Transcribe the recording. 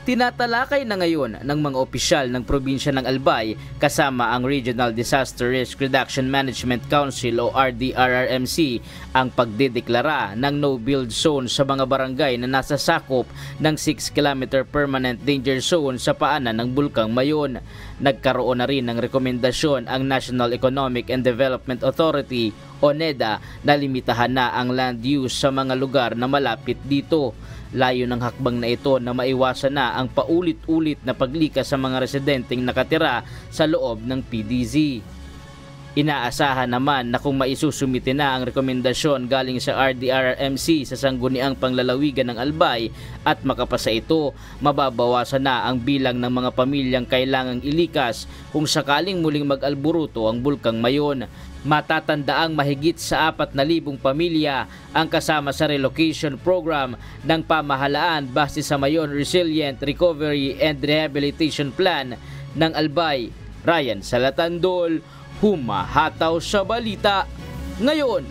Tinatalakay na ngayon ng mga opisyal ng probinsya ng Albay kasama ang Regional Disaster Risk Reduction Management Council o RDRRMC ang pagdedeklara ng no-build zone sa mga barangay na nasa sakop ng 6-kilometer permanent danger zone sa paanan ng Bulkang Mayon. Nagkaroon na rin ng rekomendasyon ang National Economic and Development Authority o NEDA na limitahan na ang land use sa mga lugar na malapit dito. Layo ng hakbang na ito na maiwasan na ang paulit-ulit na paglikas sa mga residenteng nakatira sa loob ng PDZ. Inaasahan naman na kung maisusumite na ang rekomendasyon galing sa RDRRMC sa sangguniang panglalawigan ng Albay at makapasa ito, mababawasan na ang bilang ng mga pamilyang kailangang ilikas kung sakaling muling mag-alburuto ang Bulkang Mayon. Matatandaang mahigit sa 4,000 pamilya ang kasama sa relocation program ng pamahalaan base sa Mayon Resilient Recovery and Rehabilitation Plan ng Albay. Ryan Salatandol, humahataw sa balita ngayon.